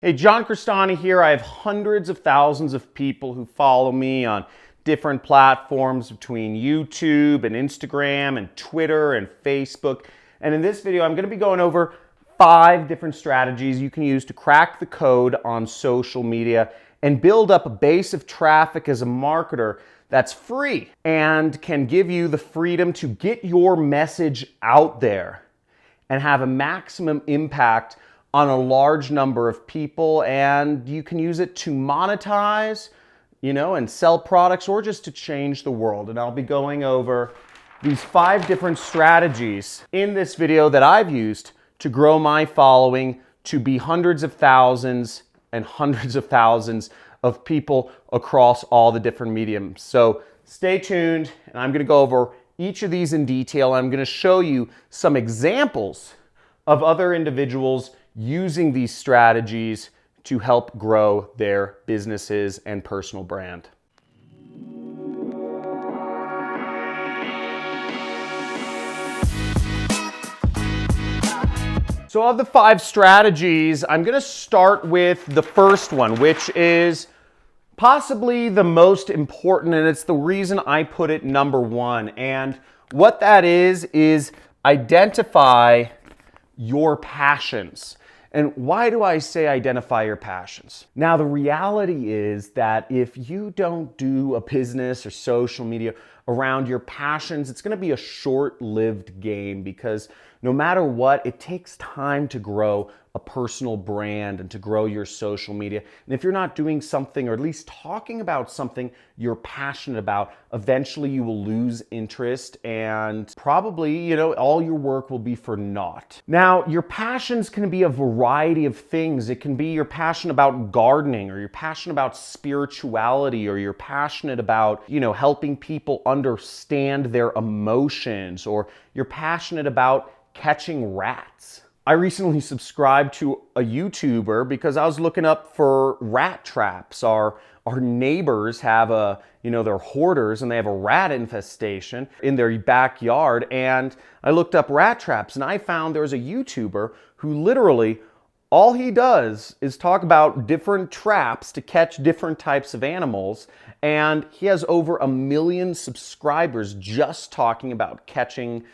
Hey, John Crestani here. I have hundreds of thousands of people who follow me on different platforms between YouTube and Instagram and Twitter and Facebook. And in this video, I'm going to be going over 5 different strategies you can use to crack the code on social media and build up a base of traffic as a marketer that's free and can give you the freedom to get your message out there and have a maximum impact on a large number of people, and you can use it to monetize, and sell products or just to change the world. And I'll be going over these 5 different strategies in this video that I've used to grow my following to be hundreds of thousands and hundreds of thousands of people across all the different mediums. So stay tuned, and I'm going to go over each of these in detail. I'm going to show you some examples of other individuals using these strategies to help grow their businesses and personal brand. So of the 5 strategies, I'm going to start with the first one, which is possibly the most important, and it's the reason I put it number 1. And what that is identify your passions. And why do I say identify your passions? Now, the reality is that if you don't do a business or social media around your passions, it's going to be a short-lived game, because no matter what, it takes time to grow a personal brand and to grow your social media. And if you're not doing something, or at least talking about something you're passionate about, eventually you will lose interest, and probably, all your work will be for naught. Now, your passions can be a variety of things. It can be you're passionate about gardening, or you're passionate about spirituality, or you're passionate about, helping people understand their emotions, or you're passionate about catching rats. I recently subscribed to a YouTuber because I was looking up for rat traps. Our neighbors have they're hoarders, and they have a rat infestation in their backyard. And I looked up rat traps, and I found there was a YouTuber who literally, all he does is talk about different traps to catch different types of animals. And he has over 1 million subscribers just talking about catching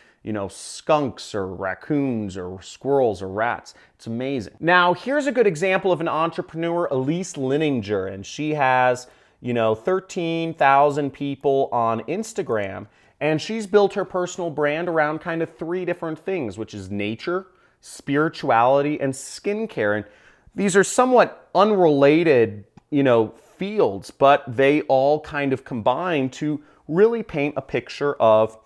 skunks or raccoons or squirrels or rats. It's amazing. Now, here's a good example of an entrepreneur, Elise Lininger, and she has, 13,000 people on Instagram, and she's built her personal brand around kind of 3 different things, which is nature, spirituality, and skincare. And these are somewhat unrelated, fields, but they all kind of combine to really paint a picture of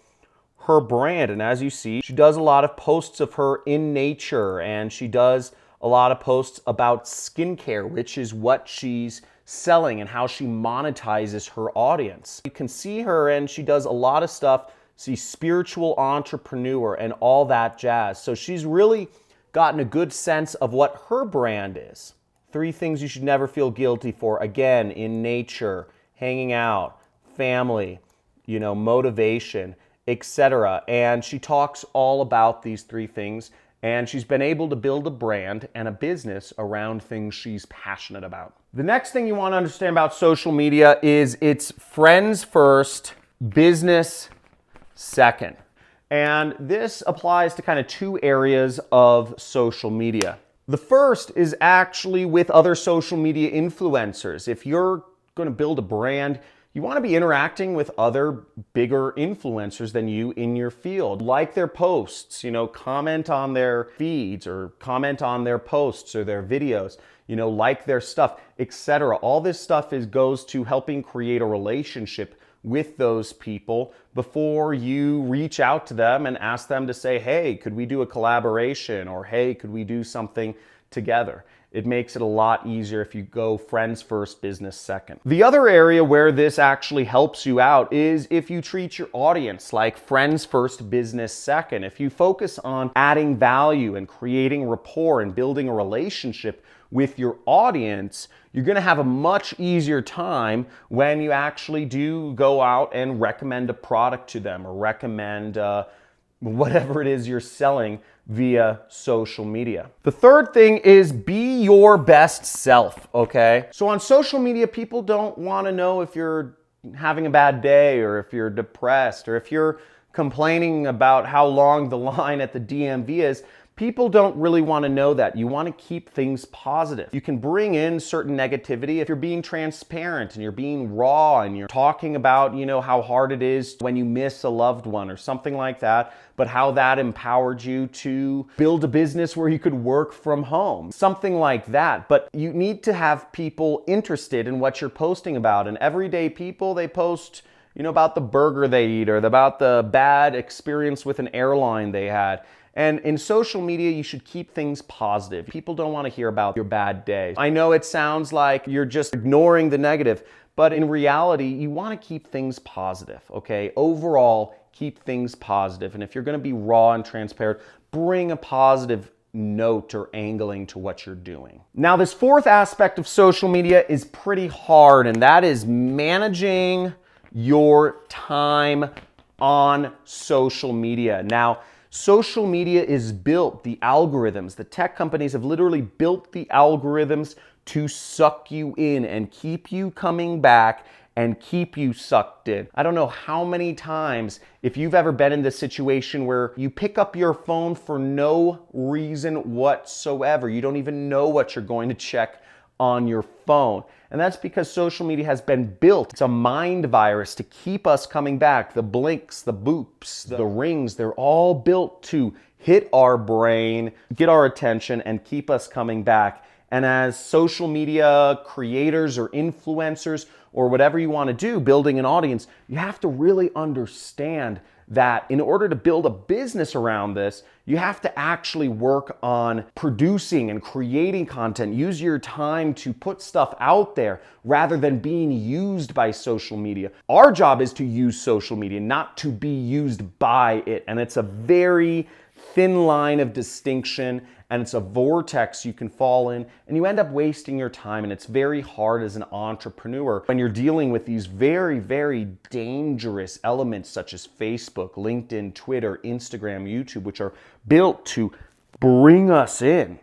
her brand. And as you see, she does a lot of posts of her in nature, and she does a lot of posts about skincare, which is what she's selling and how she monetizes her audience. You can see her, and she does a lot of stuff. She's spiritual entrepreneur and all that jazz. So she's really gotten a good sense of what her brand is. 3 things you should never feel guilty for. Again, in nature, hanging out, family, motivation, etc. And she talks all about these 3 things, and she's been able to build a brand and a business around things she's passionate about. The next thing you want to understand about social media is it's friends first, business second. And this applies to kind of 2 areas of social media. The first is actually with other social media influencers. If you're going to build a brand, you want to be interacting with other bigger influencers than you in your field. Like their posts, comment on their feeds, or comment on their posts or their videos, like their stuff, etc. All this stuff goes to helping create a relationship with those people before you reach out to them and ask them to say, hey, could we do a collaboration? Or hey, could we do something together? It makes it a lot easier if you go friends first, business second. The other area where this actually helps you out is if you treat your audience like friends first, business second. If you focus on adding value and creating rapport and building a relationship with your audience, you're going to have a much easier time when you actually do go out and recommend a product to them, or recommend whatever it is you're selling via social media. The third thing is be your best self, okay? So on social media, people don't want to know if you're having a bad day or if you're depressed or if you're complaining about how long the line at the DMV is. People don't really want to know that. You want to keep things positive. You can bring in certain negativity if you're being transparent and you're being raw and you're talking about, how hard it is when you miss a loved one or something like that, but how that empowered you to build a business where you could work from home, something like that. But you need to have people interested in what you're posting about. And everyday people, they post about the burger they eat or about the bad experience with an airline they had. And in social media, you should keep things positive. People don't want to hear about your bad day. I know it sounds like you're just ignoring the negative, but in reality, you want to keep things positive, okay? Overall, keep things positive. And if you're going to be raw and transparent, bring a positive note or angling to what you're doing. Now, this fourth aspect of social media is pretty hard, and that is managing your time on social media. Now, social media is built, the algorithms, the tech companies have literally built the algorithms to suck you in and keep you coming back and keep you sucked in. I don't know how many times, if you've ever been in this situation where you pick up your phone for no reason whatsoever, you don't even know what you're going to check on your phone. And that's because social media has been built. It's a mind virus to keep us coming back. The blinks, the boops, the rings, they're all built to hit our brain, get our attention, and keep us coming back. And as social media creators or influencers or whatever you want to do, building an audience, you have to really understand that in order to build a business around this, you have to actually work on producing and creating content. Use your time to put stuff out there rather than being used by social media. Our job is to use social media, not to be used by it. And it's a very thin line of distinction, and it's a vortex you can fall in, and you end up wasting your time. And it's very hard as an entrepreneur when you're dealing with these very, very dangerous elements such as Facebook, LinkedIn, Twitter, Instagram, YouTube, which are built to bring us in.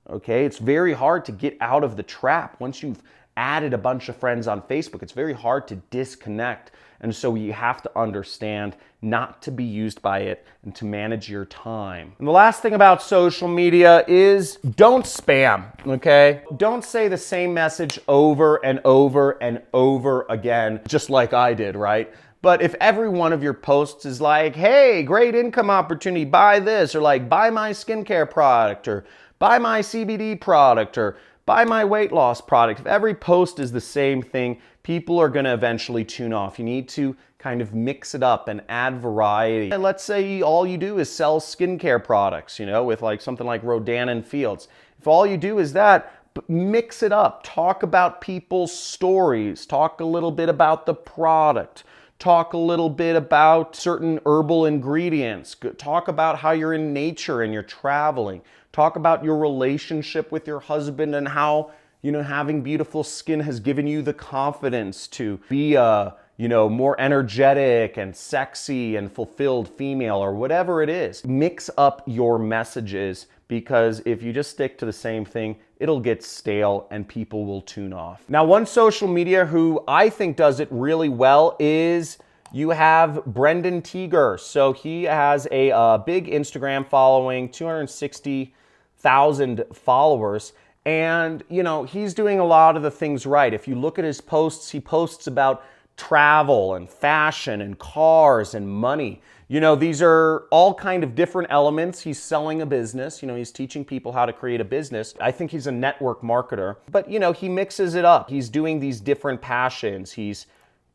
Okay, it's very hard to get out of the trap. Once you've added a bunch of friends on Facebook, it's very hard to disconnect. And so you have to understand not to be used by it and to manage your time. And the last thing about social media is don't spam, okay? Don't say the same message over and over and over again, just like I did, right? But if every one of your posts is like, hey, great income opportunity, buy this, or like, buy my skincare product, or buy my CBD product, or buy my weight loss product, if every post is the same thing, people are going to eventually tune off. You need to kind of mix it up and add variety. And let's say all you do is sell skincare products, with like something like Rodan and Fields. If all you do is that, mix it up. Talk about people's stories. Talk a little bit about the product. Talk a little bit about certain herbal ingredients. Talk about how you're in nature and you're traveling. Talk about your relationship with your husband and how, having beautiful skin has given you the confidence to be a, more energetic and sexy and fulfilled female or whatever it is. Mix up your messages, because if you just stick to the same thing, it'll get stale and people will tune off. Now, one social media who I think does it really well is you have Brendan Teeger. So he has a big Instagram following, 260,000 followers. And, he's doing a lot of the things right. If you look at his posts, he posts about travel and fashion and cars and money. These are all kind of different elements. He's selling a business. He's teaching people how to create a business. I think he's a network marketer. But, he mixes it up. He's doing these different passions. He's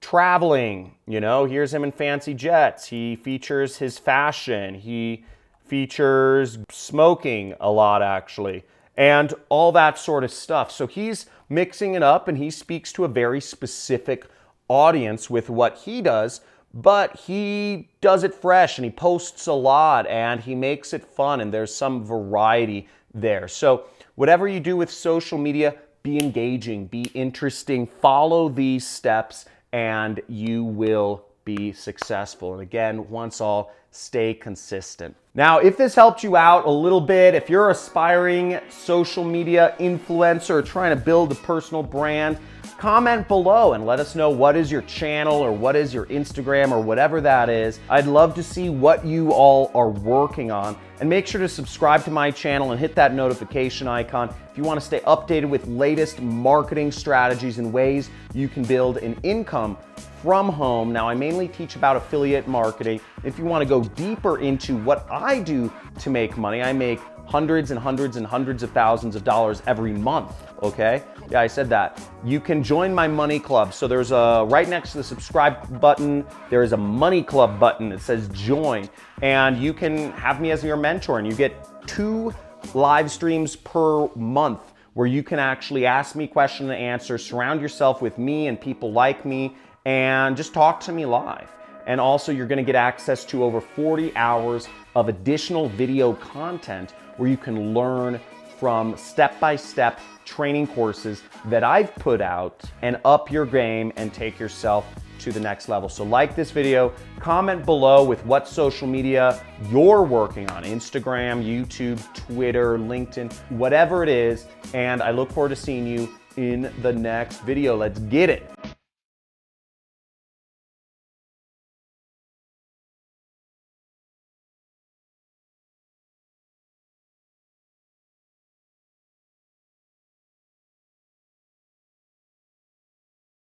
traveling. Here's him in fancy jets. He features his fashion. He features smoking a lot, actually, and all that sort of stuff. So he's mixing it up, and he speaks to a very specific audience with what he does, but he does it fresh, and he posts a lot, and he makes it fun, and there's some variety there. So whatever you do with social media, be engaging, be interesting, follow these steps, and you will be successful. And again, once all stay consistent. Now, if this helped you out a little bit, if you're an aspiring social media influencer trying to build a personal brand, comment below and let us know what is your channel or what is your Instagram or whatever that is. I'd love to see what you all are working on, and make sure to subscribe to my channel and hit that notification icon if you want to stay updated with latest marketing strategies and ways you can build an income from home. Now, I mainly teach about affiliate marketing. If you want to go deeper into what I do to make money, I make hundreds and hundreds and hundreds of thousands of dollars every month, okay? Yeah, I said that. You can join my money club. So there's a, right next to the subscribe button, there is a money club button that says join, and you can have me as your mentor, and you get 2 live streams per month where you can actually ask me question and answer, surround yourself with me and people like me, and just talk to me live. And also, you're gonna get access to over 40 hours of additional video content where you can learn from step-by-step training courses that I've put out and up your game and take yourself to the next level. So like this video, comment below with what social media you're working on, Instagram, YouTube, Twitter, LinkedIn, whatever it is, and I look forward to seeing you in the next video. Let's get it.